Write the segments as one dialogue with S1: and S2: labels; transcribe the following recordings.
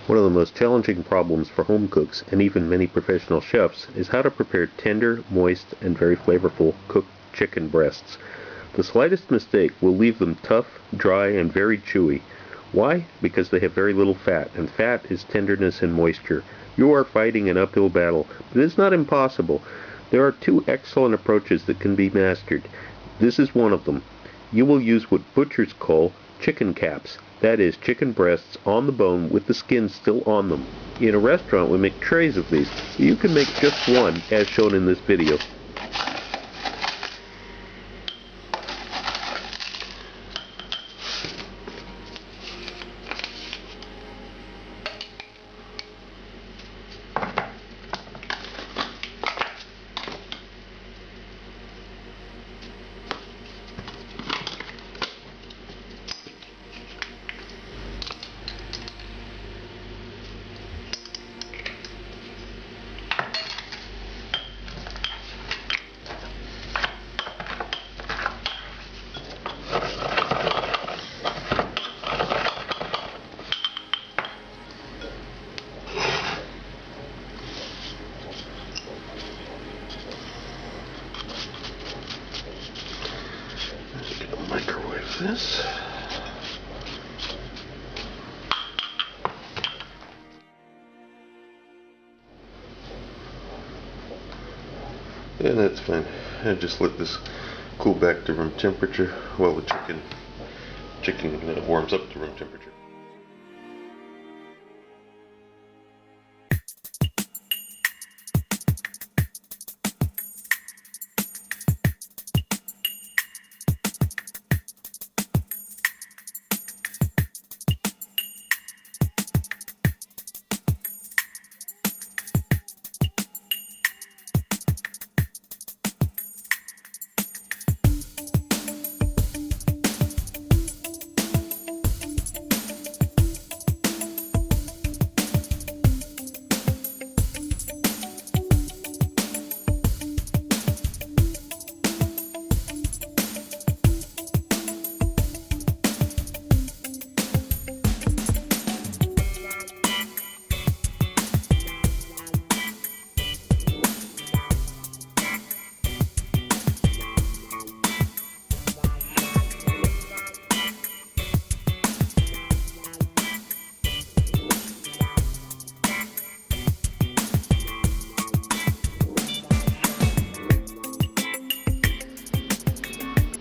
S1: One of the most challenging problems for home cooks, and even many professional chefs, is how to prepare tender, moist, and very flavorful cooked chicken breasts. The slightest mistake will leave them tough, dry, and very chewy. Why? Because they have very little fat, and fat is tenderness and moisture. You are fighting an uphill battle, but it is not impossible. There are two excellent approaches that can be mastered. This is one of them. You will use what butchers call chicken caps. That is, chicken breasts on the bone with the skin still on them. In a restaurant, we make trays of these. You can make just one, as shown in this video. Microwave this. And that's fine. I just let this cool back to room temperature while the chicken warms up to room temperature.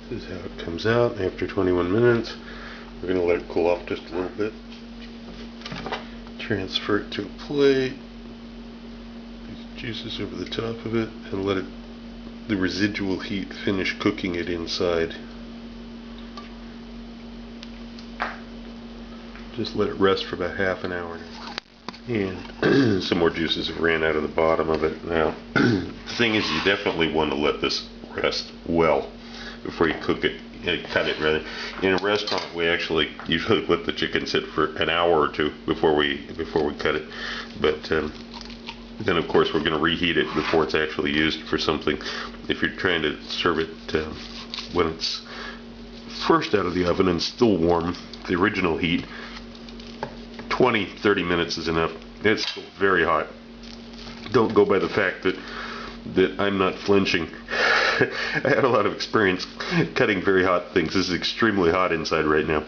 S1: This is how it comes out after 21 minutes. We're going to let it cool off just a little bit. Transfer it to a plate. These juices over the top of it, and let the residual heat finish cooking it inside. Just let it rest for about half an hour. And some more juices have ran out of the bottom of it. Now, the thing is, you definitely want to let this rest well before you cook it, cut it rather. In a restaurant, we actually usually let the chicken sit for an hour or two before we cut it. But then, of course, we're going to reheat it before it's actually used for something. If you're trying to serve it when it's first out of the oven and still warm, the original heat, 20-30 minutes is enough. It's still very hot. Don't go by the fact that I'm not flinching. I had a lot of experience cutting very hot things. This is extremely hot inside right now.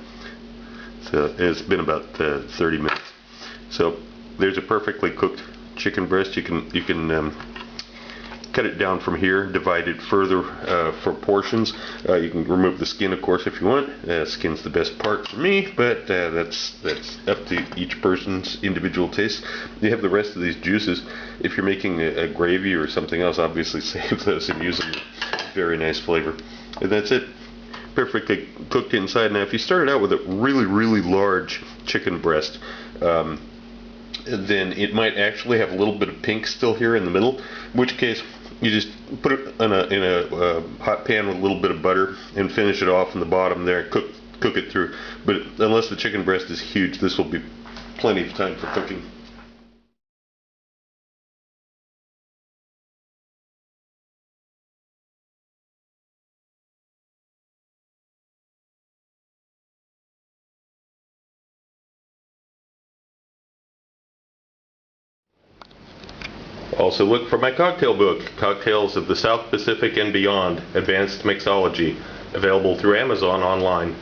S1: So it's been about 30 minutes. So there's a perfectly cooked chicken breast. You can cut it down from here, divide it further for portions. You can remove the skin, of course, if you want. Skin's the best part for me, but that's up to each person's individual taste. You have the rest of these juices. If you're making a gravy or something else, obviously save those and use them. Very nice flavor. And that's it. Perfectly cooked inside. Now, if you started out with a really, really large chicken breast, then it might actually have a little bit of pink still here in the middle, in which case you just put it in a hot pan with a little bit of butter and finish it off in the bottom there. Cook it through. But unless the chicken breast is huge, this will be plenty of time for cooking. Also look for my cocktail book, Cocktails of the South Pacific and Beyond, Advanced Mixology, available through Amazon online.